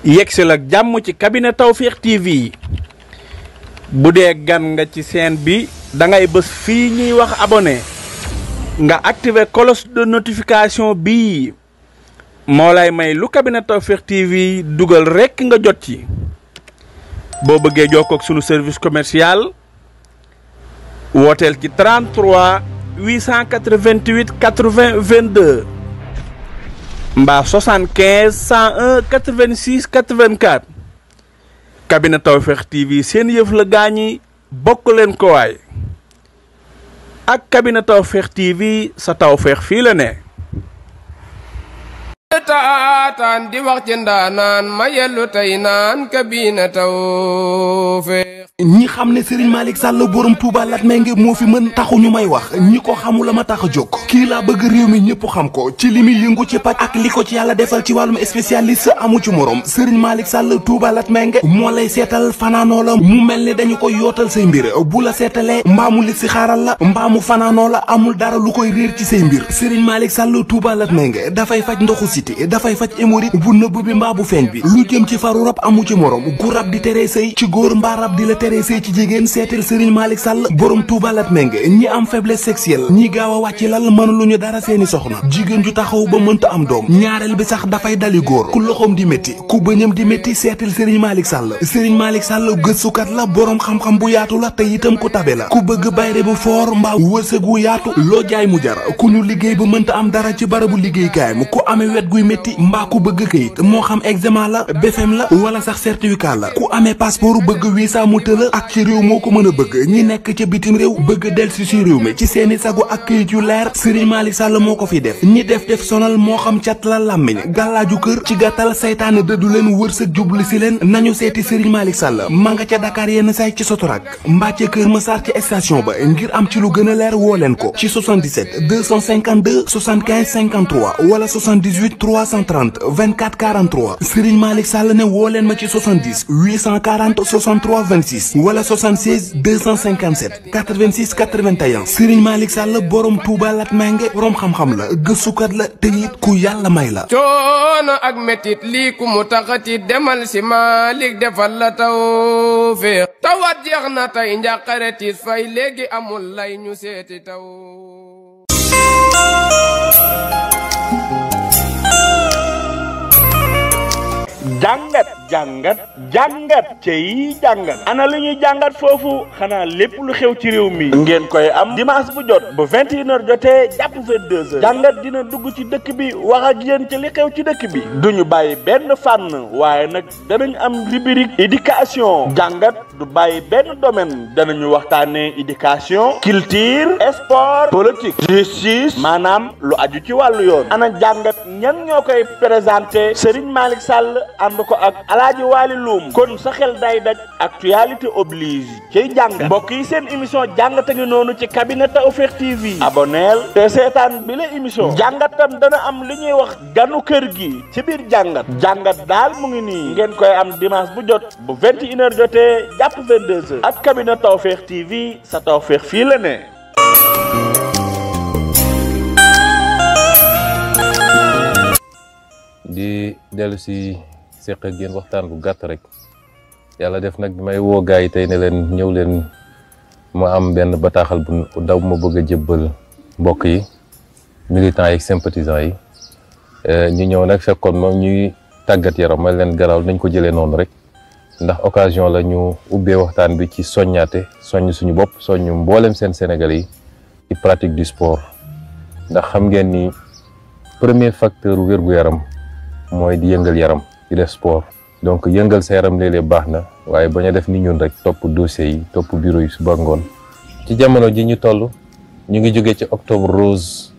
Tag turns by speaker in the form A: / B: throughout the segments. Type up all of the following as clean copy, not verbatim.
A: yegsil ak jàmm ci cabinet Tawfekh TV bu dee gan nga ci chaîne bi da ngay bës fii ñuy wax abonné nga activer cloche de notification bii moo lay may lu cabinet Tawfekh TV dugal rekk nga jot ci boo bëggee jokkoo ak sunu service commercial wooteel ci 33 888 80 22 mbaa 75 101 86 84 cabinet Tawfekh TV seen yëf la gaañi bokk leen ko waay ak cabinet Tawfekh TV sa tawfeex fii la ne.
B: taataan di wax ci ndaanaan ma yellu tey naan cabinet Tawfekh.
C: ñi xam ne Serigne Malick Sall borom Touba Latmingué moo fi mën taxu ñu may wax ñi ko xamul la ma tax a jóg kii laa bëgg réew mi ñëpp xam ko ci li muy yëngu ci paj ak li ko ci yàlla defal ci wàllum spécialiste amu ci morom Serigne Malick Sall Touba Latmingué moo lay seetal fanaanoo la mu mel ni dañu koy yootal say mbir bu la seetalee mbaamu li si xaaral la mbaamu fanaanoo la amul dara lu koy réer ci say mbir Serigne Malick Sall Touba Latmingué dafay faj ndoxu siti dafay faj hémorroïde bu nëbb bi mbaa bu feeñ bi lu jëm ci faru rab amu ci morom gu rab di teree sëy ci góor mbaa rab di la teree sëy ci jigéen seetal Serigne Malick Sall borom Touba Latmingué ñi am faiblesse sexuelle ñi gaaw a wàcc lal mënuluñu dara seeni soxna jigéen ju taxaw ba mënta am doom ñaareel bi sax dafay dali góor ku loxoom di métti ku bëñam di métti seetal Serigne Malick Sall Serigne Malick Sall gëstukat la borom xam-xam bu yaatu la te itam ku tabe la ku bëgg bayre bu foor mbaa wërsëg wu yaatu loo jaay mu jar ku ñu liggéey ba mënta am dara ci barabu liggéeykaayam ku amee wet guy métti mbaa ku bëgg këyit moo xam examen la BFEM la wala sax certificat la ku amee passeport bëgg visa mu tëla ak ci réew moo ko mën a bëgg ñi nekk ca bitim réew bëgg delsi ci réew mi ci seeni sago ak këyit yu leer Serigne Malick Sall moo ko fi def ñi def sonal moo xam cat la làmmiñ gàllaaju kër ci gàttal saytaane dëddu leen wërsëg jublu si leen nañu seeti Serigne Malick Sall ma nga ca Dakar yenn say ci Sotorak mbaa ca Kër Massar ci station ba ngir am ci lu gën a leer woo leen ko ci 77 252 75 53 wala 78 330 24 43 Serigne Malick Sall ne woo leen ma ci 70 840 63 26 wala 76 257 86 81 Serigne Malick Sall borom Touba Latmingué borom xam-xam la gëstukat la te it ku yàlla may la.
B: coono ak metit lii ku mu taxati demal si Malick defal la Tawfekh tawat jeex na tey njàqare tiis fay léegi amul lay ñu seeti taw.
A: jàngat cey jàngat ana lu ñuy jàngat foofu xanaa lépp lu xew ci réew mi ngeen koy am dimanche bu jot bu 21h jotee jàpp 22h jàngat dina dugg ci dëkk bi wax ak yéen ci li xew ci dëkk bi duñu bàyyi benn fànn waaye nag danañ am rubrique éducation jàngat du bàyyi benn domaine danañu waxtaane éducation culture sport politique justice maanaam lu aju ci wàllu yoon ana jàngat ñan ñoo koy présenté Serigne Malick Sall ànd ko ak Alaaji Waali Luum kon sa xel day daj actualité oblige ciy jàngat mbokk yi seen émission jàngat a ngi noonu ci cabinet Tawfekh TV aboneel te seetaan bi la émission jàngatam dana am li ñuy wax ganu kër gi ci biir jàngat daal mu ngi nii ngeen koy am dimanche bu jot bu 21h jotee jàpp 22h ak cabinet Tawfekh TV sa Tawfekh fii la ne.
D: di dellu si seq ak yéen waxtaan bu gàtt rek yàlla def nag bi may woo gars yi tey ne leen ñëw leen ma am benn bataaxal bu daw ma bëgg a jébbal mbokk yi militants yi ak sympathisants yi ñu ñëw nag fekkoon moom ñuy tàggat yaram ma leen garaawul nañ ko jëlee noonu rek ndax occasion la ñu ubbee waxtaan bi ci soññaate soññ suñu bopp soññ mboolem seen Sénégalais yi ci pratique du sport ndax xam ngeen ni premier facteur wér-gu-yaram mooy di yëngal yaram di def sport donc yëngal sa yaram léeg-léeg baax na waaye bañ a def ni ñun rek topp dossiers yi topp bureau yi suba ngoon ci jamono ji ñu toll ñu ngi jóge ci octobre rose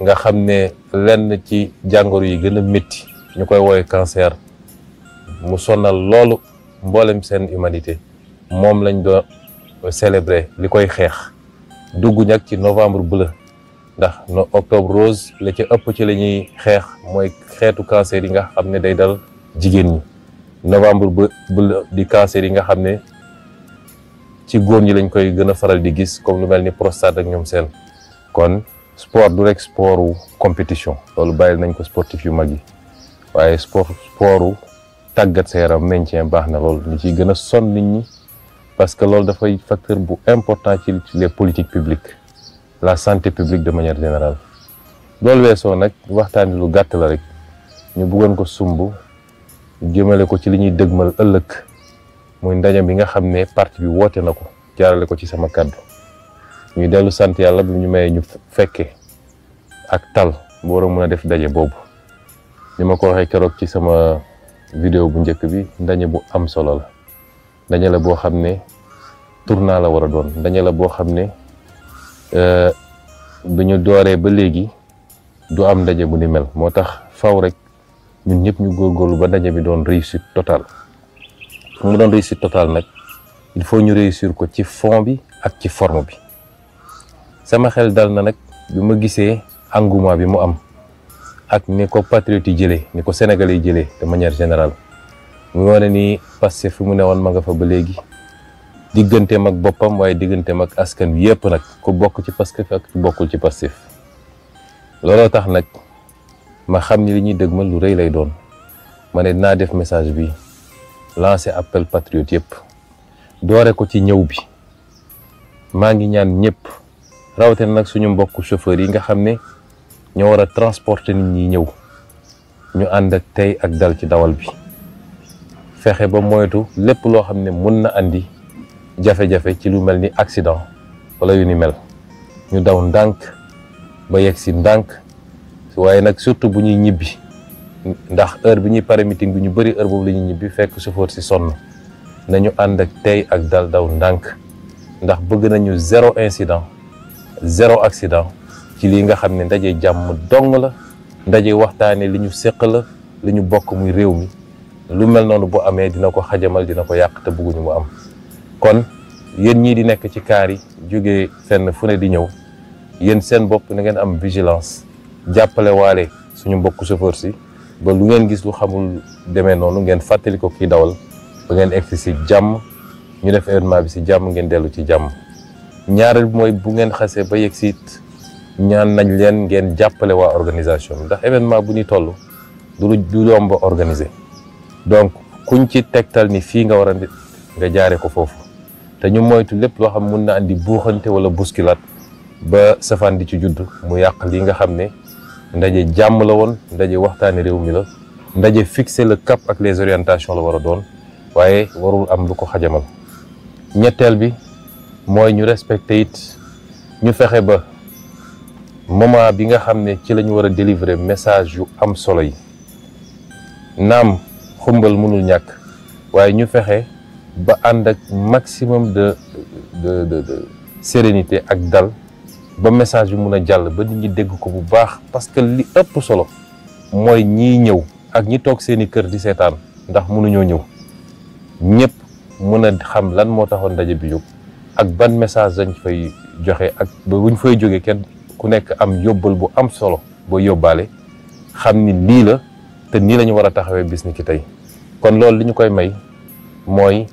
D: nga xam ne lenn ci jàngoro yi gën a métti ñu koy woowee cancer mu sonal loolu mboolem seen humanité moom lañ doon célébrer li koy xeex dugg nag ci novembre bleu ndax octobre rose la ci ëpp ci la ñuy xeex mooy xeetu cancer yi nga xam ne day dal jigéen ñi novembre bleu di cancer yi nga xam ne ci góor ñi lañ koy gën a faral di gis comme lu mel ni prostate ak ñoom seen kon sport du rek sportu compétition loolu bàyyil nañ ko sportif yu mag yi waaye sportu tàggat sa yaram maintien baax na lool ñu ciy gën a sonn nit ñi parce que loolu dafay facteur bu important ci les politiques publiques la santé publique de manière générale. loolu weesoo nag waxtaan lu gàtt la rek ñu bëggoon ko sumb jëmale ko ci li ñuy dëgmal ëllëg muy ndaje bi nga xam ne parti bi woote na ko jaarale ko ci sama kàddu ñuy dellu sant yàlla bi ñu mayee ñu fekke ak tal bu war a mën a def ndaje boobu. ni ma ko waxee keroog ci sama vidéo bu njëkk bi ndaje bu am solo la ndaje la boo xam ne tournant la war a doon ndaje la boo xam ne bi ñu dooree ba léegi du am ndaje bu ni mel moo tax faw rek ñun ñëpp ñu góorgóorlu ba ndaje bi doon réussite totale mu doon réussite totale nag il faut ñu réussir ko ci fond bi ak ci forme bi sama xel dal na nag bi ma gisee engouement bi mu am ak ni ko patriote yi jëlee ni ko sénégalais yi jëlee de manière générale mu wane ni Pastef fi mu ne woon ma nga fa ba léegi digganteem ak boppam waaye digganteem ak askan wi yëpp nag ku bokk ci Pastef ak ku bokkul ci Pastef looloo tax nag ma xam ni li ñuy dëgmal lu rëy lay doon ma ne dinaa def message bi lancer appel patriote yëpp doore ko ci ñëw bi maa ngi ñaan ñëpp rawatina nag suñu mbokku chauffeur yi nga xam ne ñoo war a transporter nit ñi ñëw ñu ànd ak tey ak dal ci dawal bi fexe ba moytu lépp loo xam ne mun na andi jafe-jafe ci lu mel ni accident wala yu ni mel ñu daw ndànk ba yegg si ndànk waaye nag surtout bu ñuy ñibbi ndax heure bi ñuy pare meeting bi ñu bëri heure boobu la ñuy ñibbi fekk chauffeur si sonn nañu ànd ak tey ak dal daw ndànk ndax bëgg nañu zéro incident zéro accident ci lii nga xam ne ndaje jàmm dong la ndaje waxtaane li ñu séq la li ñu bokk muy réew mi lu mel noonu bu amee dina ko xajamal dina ko yàq te bëgguñu mu am kon yéen ñii di nekk ci kaar yi jógee fenn fu ne di ñëw yéen seen bopp na ngeen am vigilance jàppale waale suñu mbokk chauffeur si ba lu ngeen gis lu xamul demee noonu ngeen fàttali ko kii dawal ba ngeen egsi si jàmm ñu def événement bi si jàmm ngeen dellu ci jàmm. ñaareel bi mooy bu ngeen xasee ba yegg si ñaan nañ leen ngeen jàppale waa organisation bi ndax événement bu ñu toll du yomb a organiser donc kuñ ci tegtal ni fii nga war a nga jaare ko foofu te ñu moytu lépp loo xam mun na andi buuxante wala bousculade ba safaan di ci judd mu yàq li nga xam ne ndaje jàmm la woon ndaje waxtaane réew mi la ndaje fixer le cap ak les orientations la war a doon waaye warul am lu ko xajamal. ñetteel bi mooy ñu respecté it ñu fexe ba moment bi nga xam ne ci la ñu war a délivrer message yu am solo yi naam xumbal mënul ñàkk waaye ñu fexe ba ànd ak maximum de sérénité ak dal ba message bi mun a jàll ba nit ñi dégg ko bu baax parce que li ëpp solo mooy ñiy ñëw ak ñi toog seeni kër di seetaan ndax mënuñoo ñëw ñëpp mun a xam lan moo taxoon ndaje bi jóg ak ban message dañ fay joxe ak ba buñ fay jógee kenn ku nekk am yóbbal bu am solo boo yóbbaale xam ni lii la te nii la ñu war a taxawee bis ni ki tey kon loolu li ñu koy may mooy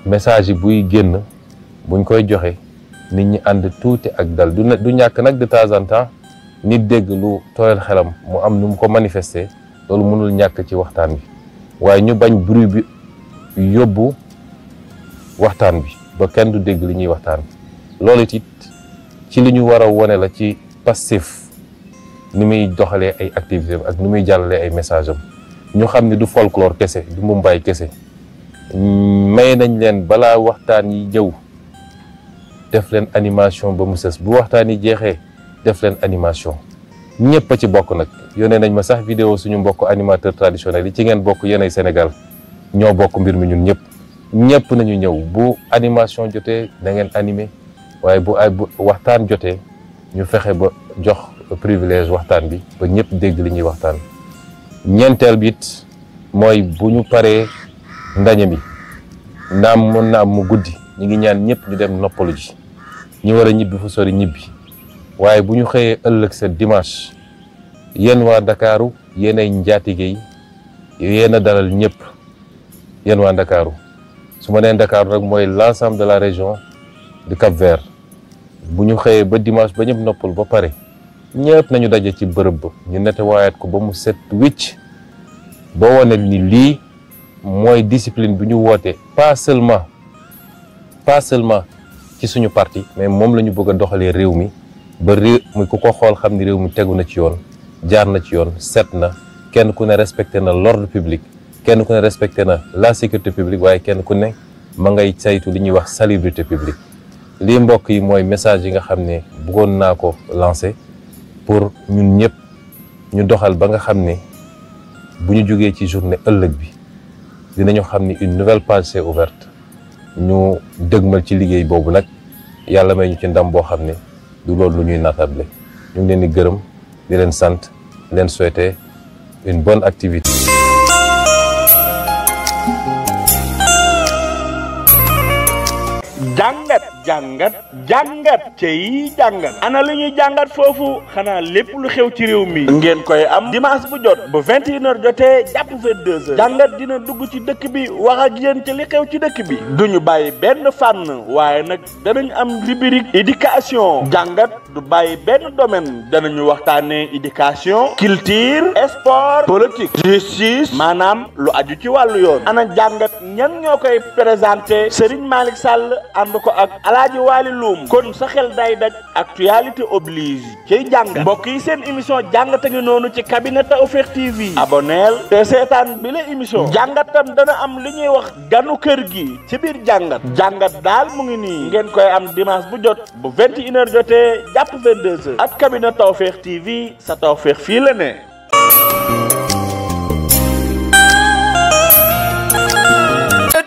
D: message yi buy génn buñ koy joxe nit ñi ànd tuuti ak dal du ñàkk nag de temps en temps nit dégg lu tooyal xelam mu am nu mu ko manifester loolu mënul ñàkk ci waxtaan bi waaye ñu bañ bruit bi yóbbu waxtaan bi ba kenn du dégg li ñuy waxtaan loolu it ci li ñu war a wone la ci Pastef ni muy doxalee ay activités ak ni muy jàllalee ay message am ñu xam ne du folklore kese du mumbaay kese may nañ leen balaa waxtaan yi ñëw def leen animation ba mu sës bu waxtaan yi jeexee def leen animation ñëpp a ci bokk nag yónnee nañ ma sax vidéo suñu mbokk animateur traditionnel yi ci ngeen bokk yéenay Sénégal ñoo bokk mbir mi ñun ñëpp nañu ñëw bu animation jotee da ngeen animé waaye bu waxtaan jotee ñu fexe ba jox privilège waxtaan bi ba ñëpp dégg li ñuy waxtaan. ñeenteel bi it mooy bu ñu paree ndaje mi naam mën na am mu guddi ñu ngi ñaan ñëpp ñu dem noppalu ji ñi war a ñibbi fu sori ñibbi waaye bu ñu xëyee ëllëg sa dimanche yéen waa Ndakaaru yéen ay njaatige yi yéen a dalal ñëpp yéen waa Ndakaaru su ma nee Ndakaaru rek mooy l'ensemble de la région du Cap-Vert bu ñu xëyee ba dimanche ba ñëpp noppal ba pare ñëpp nañu daje ci bërëb ba ñu nettoyaat ko ba mu set wicc ba wone ni lii mooy discipline bu ñu woote pas seulement ci suñu parti mais moom la ñu bëgg a doxalee réew mi ba réew mi ku ko xool xam ni réew mi tegu na ci yoon jaar na ci yoon set na kenn ku ne respecté na l'ordre public kenn ku ne respecté na la sécurité publique waaye kenn ku ne ma ngay saytu li ñuy wax salubrité publique. lii mbokk yi mooy message yi nga xam ne bëggoon naa ko lancer pour ñun ñëpp ñu doxal ba nga xam ne bu ñu jógee ci journée ëllëg bi dinañu xam ni une nouvelle page s'est ouverte ñu dëgmal ci liggéey boobu nag yàlla may ñu ci ndam boo xam ne du loolu lu ñuy natable ñu ngi leen di gërëm di leen sant di leen souhaiter une bonne activité.
A: jàngat cey jàngat ana lu ñuy jàngat foofu xanaa lépp lu xew ci réew mi ngeen koy am dimanche bu jot bu 21h jotee jàpp 22h jàngat dina dugg ci dëkk bi wax ak yéen ci li xew ci dëkk bi duñu bàyyi benn fànn waaye nag danañ am rubrique éducation jàngat du bàyyi benn domaine danañu waxtaanee éducation culture sport politique justice maanaam lu aju ci wàllu yoon ana jàngat ñan ñoo koy présenté Serigne Malick Sall ànd ko ak Alaaji Waali Luum kon sa xel day daj actualité oblige ciy jàngat mbokk yi seen émission jàngat a ngi noonu ci cabinet Tawfekh TV aboneel te seetaan bi la émission jàngatam dana am li ñuy wax ganu kër gi ci biir jàngat daal mu ngi nii ngeen koy am dimanche bu jot bu 21h jotee jàpp 22h ak cabinet Tawfekh TV sa Tawfekh fii la ne.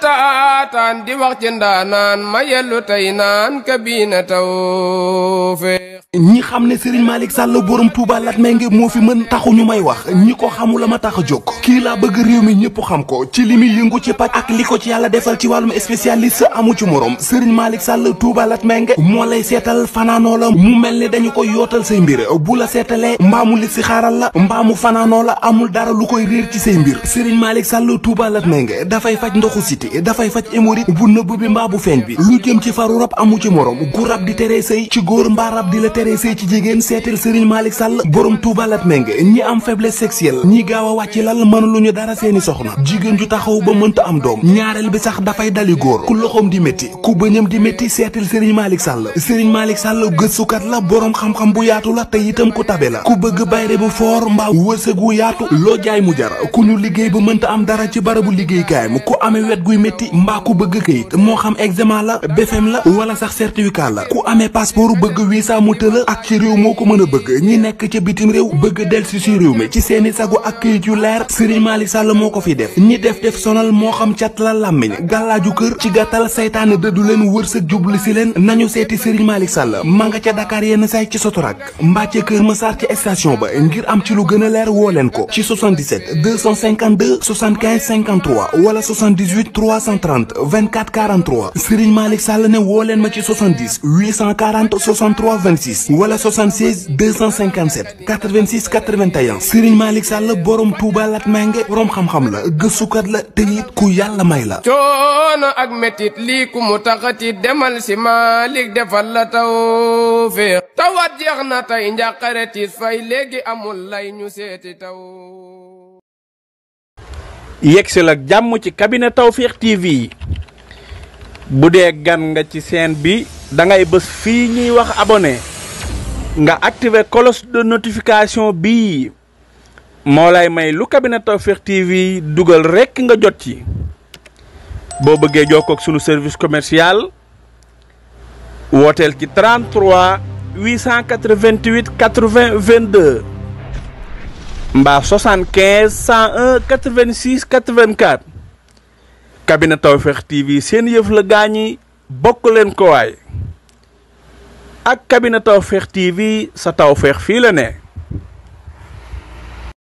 B: taataan di wax ci ndaanaan ma yellu tey naan Kabine Tawfekh
C: ñi xam ne Serigne Malick Sall borom Touba Latmingué moo fi mën taxu ñu may wax ñi ko xamula ma tax a jóg kii laa bëgg réew mi ñëpp xam ko ci li muy yëngu ci paj ak li ko ci yàlla defal ci wàllum spécialiste amu ci morom Serigne Malick Sall Touba Latmingué moo lay seetal fanaanoo la mu mel ni dañu koy yootal say mbir bu la seetalee mbaamu li si xaaral la mbaamu fanaanoo la amul dara lu koy réer ci say mbir Serigne Malick Sall Touba Latmingué dafay faj ndoxu siti dafay faj hémorroïde bu nëbb bi mbaa bu feeñ bi lu jëm ci faru rab amu ci morom gu rab di teree sëy ci góor mbaa rab di la teree sëy ci jigéen seetal Serigne Malick Sall borom Touba Latmingué ñi am faiblesse sexuelle ñi gaaw a wàcc lal mënuluñu dara seeni soxna jigéen ju taxaw ba mënta am doom ñaareel bi sax dafay dali góor ku loxoom di métti ku bëñam di métti seetal Serigne Malick Sall Serigne Malick Sall gëstukat la borom xam-xam bu yaatu la te itam ku tabe la ku bëgg bayre bu foor mbaa wërsëg wu yaatu loo jaay mu jar ku ñu liggéey ba mënta am dara ci barabu liggéeykaayam ku amee wet guy métti mbaa ku bëgg këyit moo xam examen la BFEM la wala sax certificat la ku amee passeport bëgg visa mu tëla ak ci réew moo ko mën a bëgg ñi nekk ca bitim réew bëgg delsi si réew mi ci seeni sagu ak këyit yu leer Serigne Malick Sall moo ko fi def ñi def sonal moo xam cat la làmmiñ gàllaaju kër ci gàttal saytaane dëddu leen wërsëg jubli si leen nañu seeti Serigne Malick Sall ma nga ca Dakar yenn say ci Sotorak mbaa ca Kër Massar ci station ba ngir am ci lu gën a leer woo leen ko ci 77 252 75 53 wala 78 330 24 43 Serigne Malick Sall ne woo leen ma ci 70 840 63 26 wala 76 257 86 81 Serigne Malick Sall borom Touba Latmingué borom xam-xam la gëstukat la te it ku yàlla may la.
B: coono ak métit lii ku mu taxati demal si Malick defal la Tawfekh tawat jeex na tey njàqare tiis fay léegi amul lay ñu seeti taw.
A: yegsi la jàmm ci cabinet Tawfekh TV bu dee gan nga ci chaîne bi da ngay bës fii ñuy wax abonné nga activer cloche de notification bii moo lay may lu cabinet Tawfekh TV dugal rekk nga jot ci boo bëggee jokkoo ak sunu service commercial wooteel ci 33 888 80 22 mbaa 75 101 86 84 cabinet Tawfekh TV seen yëf la gaañi bokk leen ko waay ak cabinet Tawfekh TV sa Tawfekh fii la ne